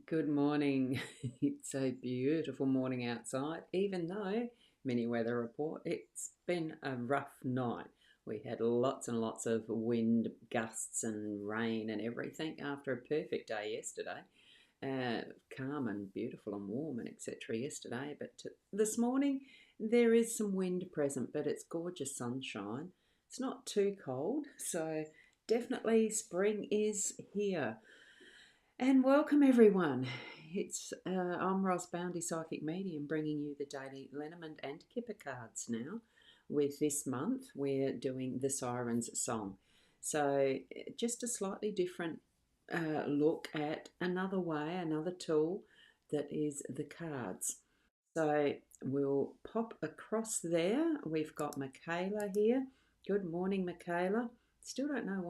Good morning. It's a beautiful morning outside, even though mini weather report, it's been a rough night. We had lots and lots of wind, gusts, and rain and everything after a perfect day yesterday. Calm and beautiful and warm and etc. yesterday, but this morning there is some wind present, but it's gorgeous sunshine. It's not too cold, so definitely spring is here. And welcome everyone. I'm Boundy, Psychic Medium, bringing you the daily Lenormand and Kipper cards now. With this month, we're doing the Sirens song. So just a slightly different look at another way, another tool that is the cards. So we'll pop across there. We've got Michaela here. Good morning, Michaela. Still don't know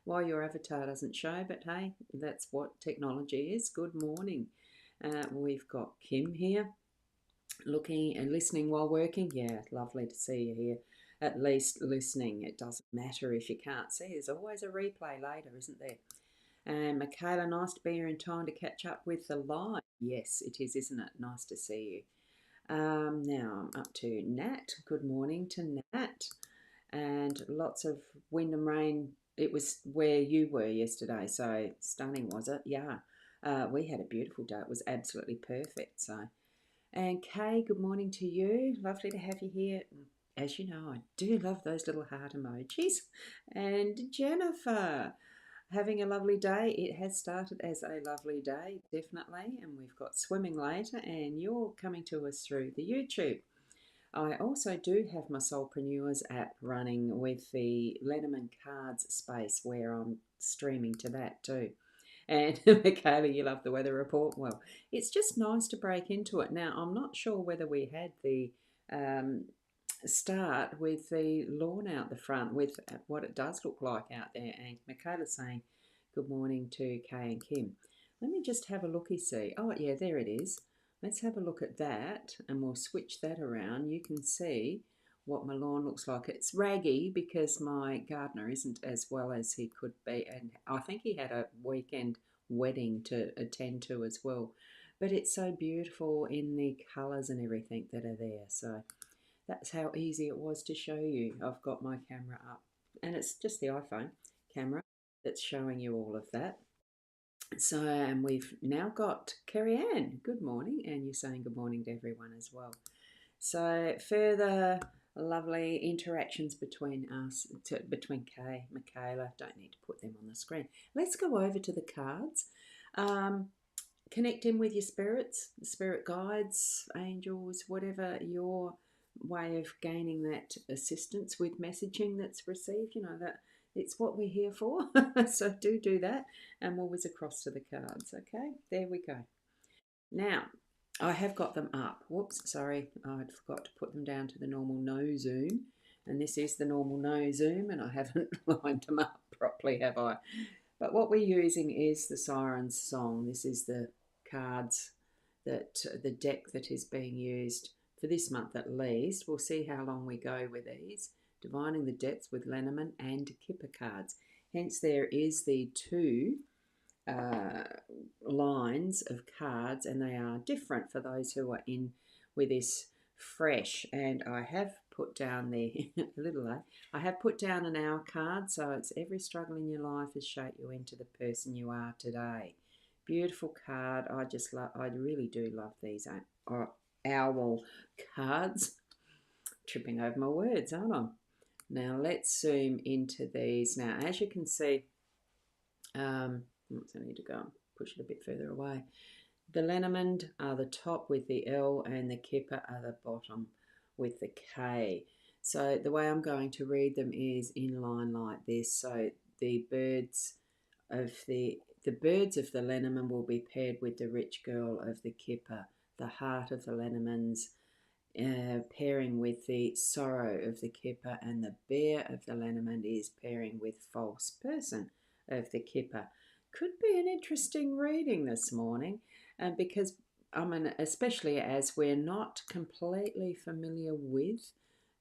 why your avatar doesn't show, but hey, that's what technology is. Good morning. We've got Kim here, looking and listening while working. Yeah, lovely to see you here. At least listening. It doesn't matter if you can't see. There's always a replay later, isn't there? And Michaela, nice to be here in time to catch up with the live. Yes, it is, isn't it? Nice to see you. Now I'm up to Nat. Good morning to Nat. And lots of wind and rain. It was where you were yesterday, so stunning, was it? Yeah. We had a beautiful day. It was absolutely perfect. So, and Kay, good morning to you. Lovely to have you here. As you know, I do love those little heart emojis. And Jennifer, having a lovely day. It has started as a lovely day, definitely. And we've got swimming later, and you're coming to us through the YouTube. I also do have my Soulpreneurs app running with the Lenormand Cards space where I'm streaming to that too. And Michaela, you love the weather report. Well, it's just nice to break into it. Now, I'm not sure whether we had the um, start with the lawn out the front with what it does look like out there. And Michaela's saying good morning to Kay and Kim. Let me just have a looky see. Oh, yeah, there it is. Let's have a look at that and we'll switch that around. You can see what my lawn looks like. It's raggy because my gardener isn't as well as he could be. And I think he had a weekend wedding to attend to as well. But it's so beautiful in the colours and everything that are there. So that's how easy it was to show you. I've got my camera up and it's just the iPhone camera that's showing you all of that. So, and we've now got Kerry Ann. Good morning, and you're saying good morning to everyone as well. So, further lovely interactions between us, between Kay, Michaela. Don't need to put them on the screen. Let's go over to the cards. Um, connect in with your spirits, spirit guides, angels, whatever your way of gaining that assistance with messaging that's received. You know that it's what we're here for. So do that, and we'll whiz across to the cards. Okay, there we go. Now I have got them up. Whoops, sorry, I forgot to put them down to the normal no zoom. And this is the normal no zoom, and I haven't lined them up properly, have I? But what we're using is the Sirens song. This is the cards that the deck that is being used for this month at least. We'll see how long we go with these. Divining the Depths with Lenormand and Kipper cards. Hence there is the two uh, lines of cards, and they are different for those who are in with this fresh. And I have put down there a little late. I have put down an hour card, so it's every struggle in your life has shaped you into the person you are today. Beautiful card. I just love. I really do love these owl cards. Tripping over my words, aren't I? Now let's zoom into these. Now, as you can see, I need to go and push it a bit further away. The Lenormand are the top with the L and the Kipper are the bottom with the K. So the way I'm going to read them is in line like this. So the birds of the birds of the Lenormand will be paired with the rich girl of the Kipper. The heart of the Lenormands pairing with the sorrow of the Kipper, and the bear of the Lenormand is pairing with false person of the Kipper. Could be an interesting reading this morning, because I mean, especially as we're not completely familiar with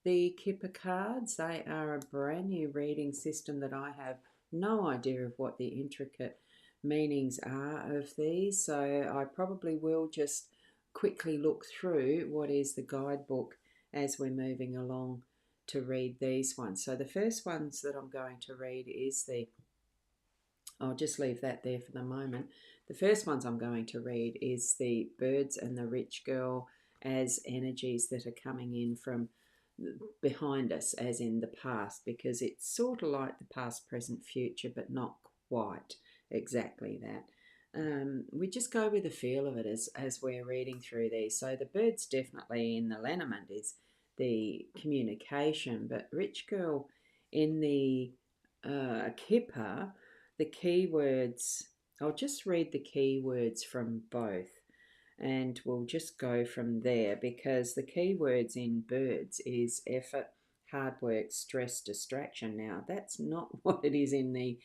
the Kipper cards. They are a brand new reading system that I have no idea of what the intricate meanings are of these. So I probably will just quickly look through what is the guidebook as we're moving along to read these ones. So the first ones that I'm going to read is I'll just leave that there for the moment. The first ones I'm going to read is the birds and the rich girl as energies that are coming in from behind us, as in the past, because it's sort of like the past, present, future, but not quite exactly that. We just go with the feel of it as we're reading through these. So the birds definitely in the Lenormand is the communication, but rich girl in the kipper, the keywords, I'll just read the keywords from both and we'll just go from there because the keywords in birds is effort, hard work, stress, distraction. Now, that's not what it is in the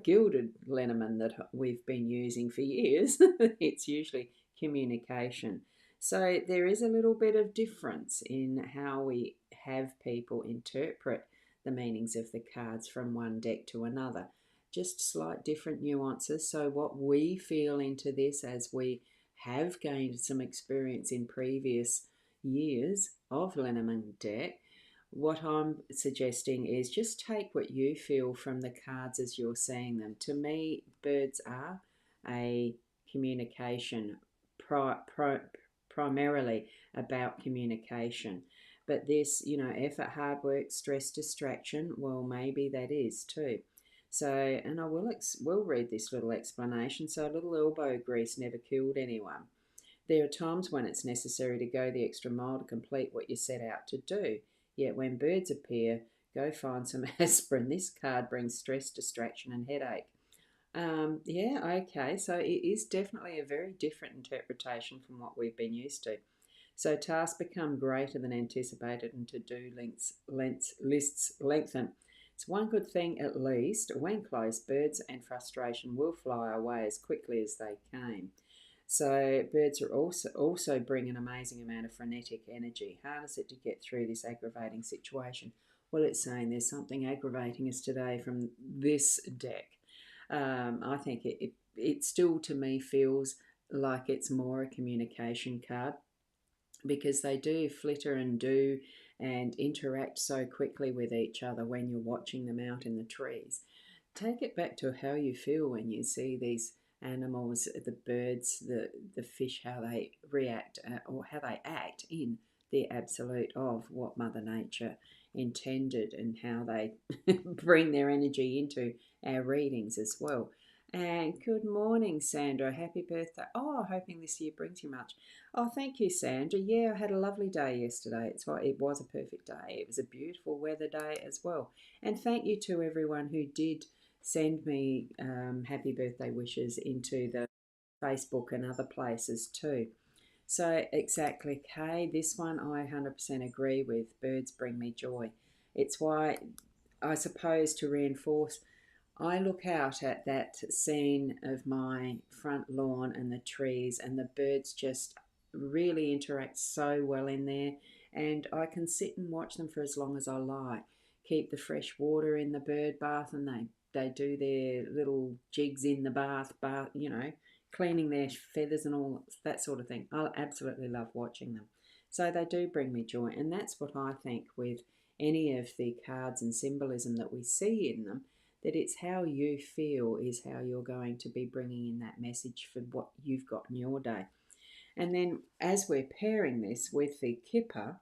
gilded Lenormand that we've been using for years. It's usually communication. So there is a little bit of difference in how we have people interpret the meanings of the cards from one deck to another. Just slight different nuances. So what we feel into this as we have gained some experience in previous years of Lenormand deck, what I'm suggesting is just take what you feel from the cards as you're seeing them. To me, birds are a communication, primarily about communication. But this, effort, hard work, stress, distraction, well, maybe that is too. So, and I will read this little explanation. So, a little elbow grease never killed anyone. There are times when it's necessary to go the extra mile to complete what you set out to do. Yet when birds appear, go find some aspirin. This card brings stress, distraction, and headache. Yeah, okay. So it is definitely a very different interpretation from what we've been used to. So tasks become greater than anticipated and to-do lists lengthen. It's one good thing at least, when close, birds and frustration will fly away as quickly as they came. So birds are also bring an amazing amount of frenetic energy. Harness it to get through this aggravating situation. Well, it's saying there's something aggravating us today from this deck. I think it still to me feels like it's more a communication card because they do flitter and do and interact so quickly with each other when you're watching them out in the trees. Take it back to how you feel when you see these animals, the birds, the fish, how they react or how they act in the absolute of what Mother Nature intended and how they bring their energy into our readings as well. And good morning, Sandra. Happy birthday. Oh, hoping this year brings you much. Oh, thank you, Sandra. Yeah, I had a lovely day yesterday. It was a perfect day. It was a beautiful weather day as well. And thank you to everyone who did send me happy birthday wishes into the Facebook and other places too. So exactly, Kay, this one I 100% agree with. Birds bring me joy. It's why I suppose to reinforce I look out at that scene of my front lawn and the trees, and the birds just really interact so well in there. And I can sit and watch them for as long as I like. Keep the fresh water in the bird bath, and they do their little jigs in the bath, cleaning their feathers and all that sort of thing. I absolutely love watching them. So they do bring me joy, and that's what I think with any of the cards and symbolism that we see in them, that it's how you feel is how you're going to be bringing in that message for what you've got in your day. And then as we're pairing this with the kipper,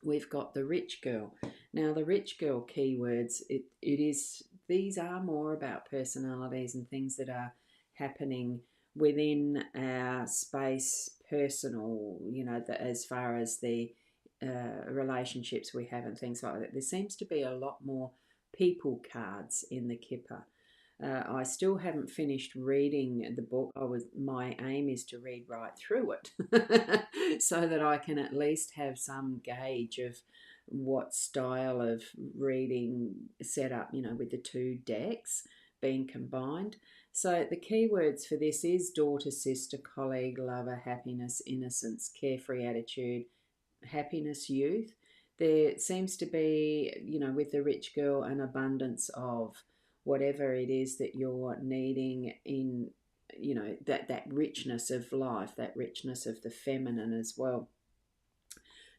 we've got the rich girl. Now the rich girl keywords, these are more about personalities and things that are happening within our space, personal, as far as the relationships we have and things like that. There seems to be a lot more people cards in the kipper. I still haven't finished reading the book. My aim is to read right through it so that I can at least have some gauge of what style of reading set up, with the two decks being combined. So the keywords for this is daughter, sister, colleague, lover, happiness, innocence, carefree attitude, happiness, youth. There seems to be, with the rich girl, an abundance of whatever it is that you're needing in, that richness of life, that richness of the feminine as well.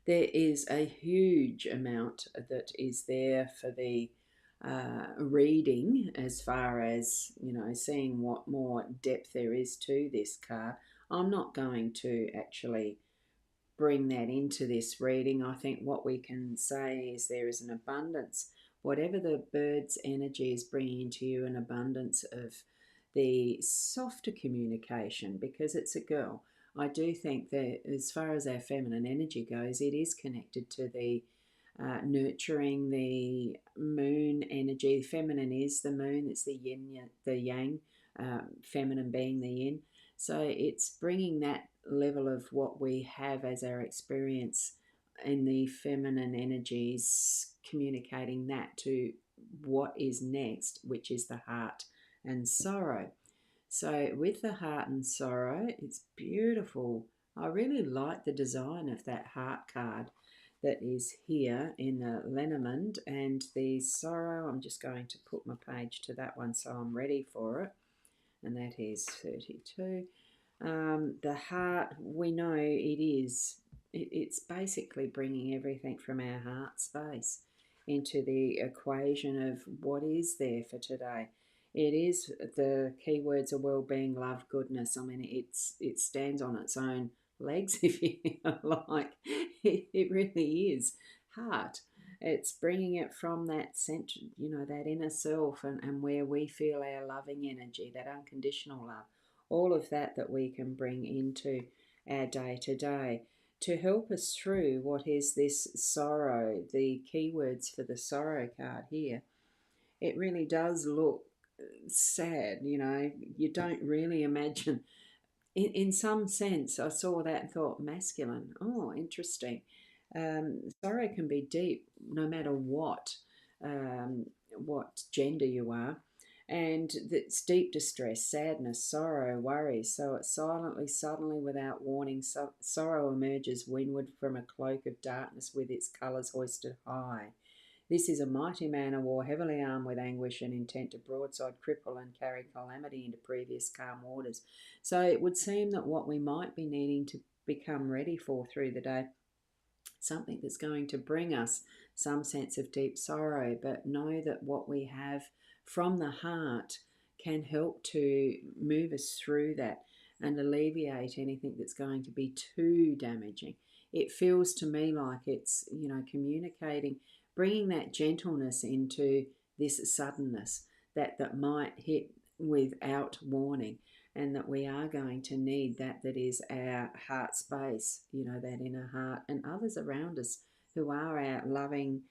There is a huge amount that is there for the reading, as far as seeing what more depth there is to this card. I'm not going to actually bring that into this reading. I think what we can say is there is an abundance. Whatever the bird's energy is bringing into you, an abundance of the softer communication, because it's a girl. I do think that as far as our feminine energy goes, it is connected to the nurturing, the moon energy. Feminine is the moon, it's the yin, the yang, feminine being the yin. So it's bringing that level of what we have as our experience in the feminine energies, communicating that to what is next, which is the heart and sorrow. So with the heart and sorrow, it's beautiful. I really like the design of that heart card that is here in the Lenormand, and the sorrow. I'm just going to put my page to that one so I'm ready for it, and that is 32. The heart, we know it's basically bringing everything from our heart space into the equation of what is there for today. It is, the keywords are well-being, love, goodness. I mean, it stands on its own legs, if you like. It really is heart. It's bringing it from that center, that inner self, and where we feel our loving energy, that unconditional love, all of that we can bring into our day to day to help us through what is this sorrow. The keywords for the sorrow card here, it really does look sad. You don't really imagine. In some sense, I saw that and thought masculine. Oh, interesting. Sorrow can be deep, no matter what gender you are, and it's deep distress, sadness, sorrow, worry. So it silently, suddenly, without warning, sorrow emerges windward from a cloak of darkness with its colours hoisted high. This is a mighty man of war, heavily armed with anguish and intent to broadside, cripple, and carry calamity into previous calm waters. So it would seem that what we might be needing to become ready for through the day, something that's going to bring us some sense of deep sorrow, but know that what we have from the heart can help to move us through that and alleviate anything that's going to be too damaging. It feels to me like it's, communicating, bringing that gentleness into this suddenness that might hit without warning, and that we are going to need that is our heart space, that inner heart, and others around us who are our loving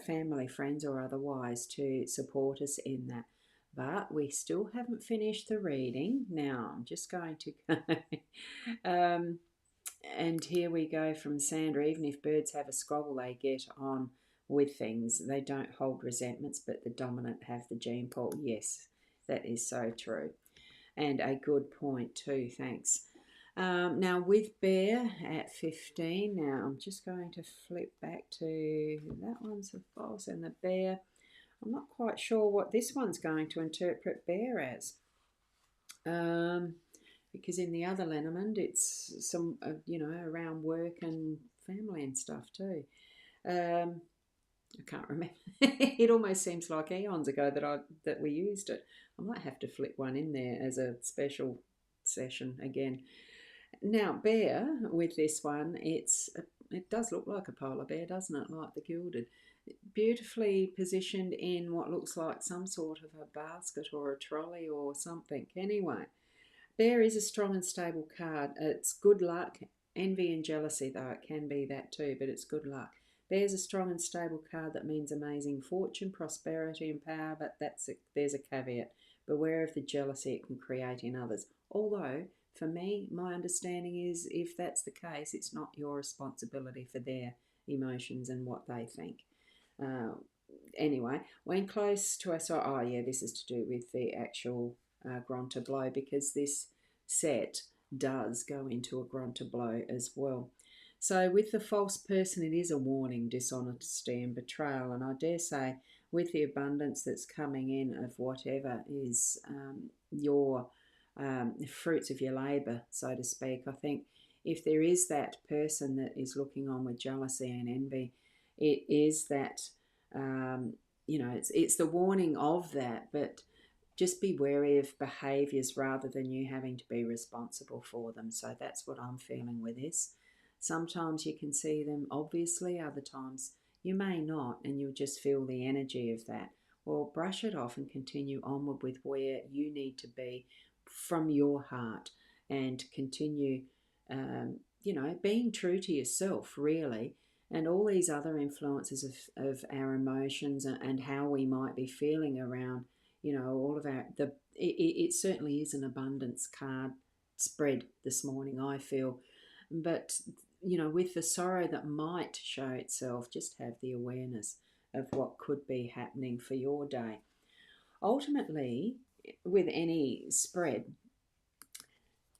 family, friends, or otherwise, to support us in that. But we still haven't finished the reading. Now I'm just going to go. And here we go from Sandra. Even if birds have a squabble, they get on with things. They don't hold resentments, but the dominant have the gene pool. Yes, that is so true. And a good point too, thanks. Now with Bear at 15, now I'm just going to flip back to, that one's a false, and the Bear, I'm not quite sure what this one's going to interpret Bear as. Because in the other Lenormand, it's some, around work and family and stuff too. I can't remember. It almost seems like eons ago that we used it. I might have to flip one in there as a special session again. Now, bear with this one, it does look like a polar bear, doesn't it? Like the gilded, beautifully positioned in what looks like some sort of a basket or a trolley or something. Anyway, bear is a strong and stable card. It's good luck, envy and jealousy, though it can be that too, but it's good luck. Bear's a strong and stable card that means amazing fortune, prosperity and power, but there's a caveat. Beware of the jealousy it can create in others. Although, for me, my understanding is if that's the case, it's not your responsibility for their emotions and what they think. Anyway, when close to us, oh yeah, this is to do with the actual grand tableau, because this set does go into a grand tableau as well. So with the false person, it is a warning, dishonesty and betrayal. And I dare say with the abundance that's coming in of whatever is your fruits of your labour, so to speak. I think if there is that person that is looking on with jealousy and envy, it is that, it's the warning of that, but just be wary of behaviours rather than you having to be responsible for them. So that's what I'm feeling with this. Sometimes you can see them obviously, other times you may not, and you'll just feel the energy of that. Well, brush it off and continue onward with where you need to be from your heart, and continue, being true to yourself, really. And all these other influences of our emotions and how we might be feeling around, all of it certainly is an abundance card spread this morning, I feel. But, with the sorrow that might show itself, just have the awareness of what could be happening for your day. Ultimately, with any spread,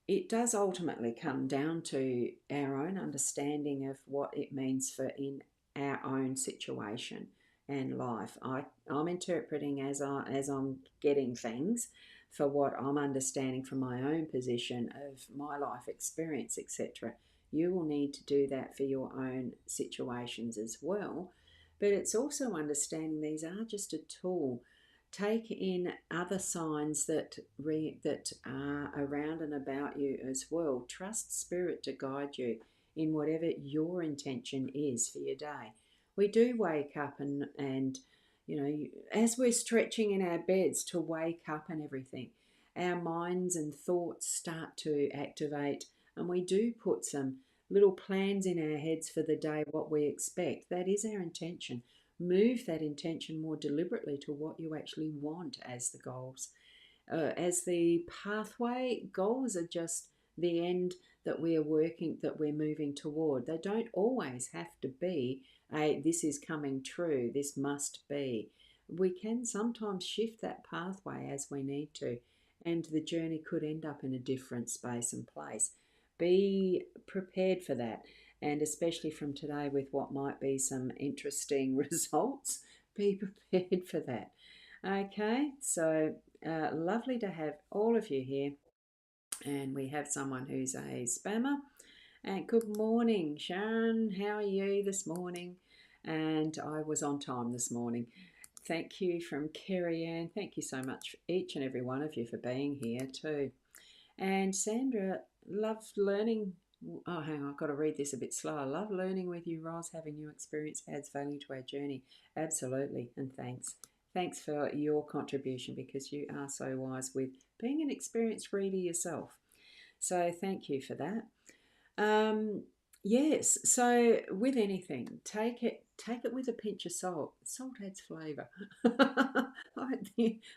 it does ultimately come down to our own understanding of what it means for in our own situation and life. I'm interpreting as I'm getting things for what I'm understanding from my own position of my life experience, etc. You will need to do that for your own situations as well. But it's also understanding these are just a tool. Take in other signs that are around and about you as well. Trust spirit to guide you in whatever your intention is for your day. We do wake up and as we're stretching in our beds to wake up and everything, our minds and thoughts start to activate, and we do put some little plans in our heads for the day, what we expect. That is our intention. Move that intention more deliberately to what you actually want as the goals. As the pathway, goals are just the end that we're moving toward. They don't always have to be this is coming true, this must be. We can sometimes shift that pathway as we need to, and the journey could end up in a different space and place. Be prepared for that, and especially from today with what might be some interesting results, be prepared for that. Okay, so lovely to have all of you here, and we have someone who's a spammer. And good morning, Sharon. How are you this morning? And I was on time this morning. Thank you from Kerry Ann. Thank you so much, each and every one of you, for being here too. And Sandra, love learning. Oh, hang on, I've got to read this a bit slower. Love learning with you, Roz. Having new experience adds value to our journey. Absolutely, and thanks. Thanks for your contribution, because you are so wise with being an experienced reader yourself. So thank you for that. Yes, so with anything, take it with a pinch of salt. Salt adds flavour.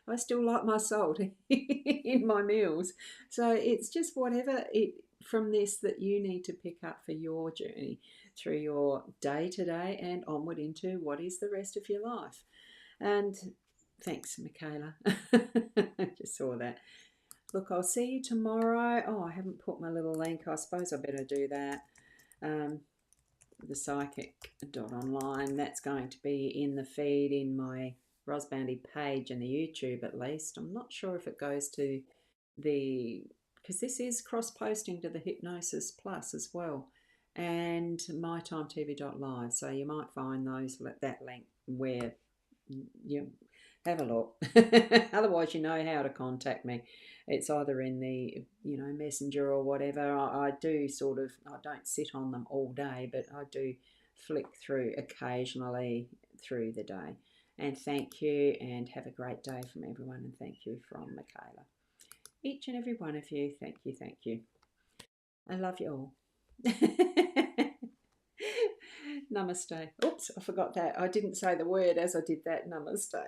I still like my salt in my meals. So it's just whatever it from this that you need to pick up for your journey through your day to day and onward into what is the rest of your life. And thanks, Michaela. I just saw that. Look, I'll see you tomorrow. Oh, I haven't put my little link. I suppose I better do that. The psychic.online. That's going to be in the feed in my rosboundy page and the YouTube at least. I'm not sure if it goes to because this is cross-posting to the Hypnosis Plus as well, and mytimetv.live. So you might find that link where you have a look. Otherwise, you know how to contact me. It's either in the messenger or whatever. I do I don't sit on them all day, but I do flick through occasionally through the day. And thank you, and have a great day from everyone, and thank you from Michaela. Each and every one of you, thank you, thank you. I love you all. Namaste. Oops, I forgot that. I didn't say the word as I did that. Namaste.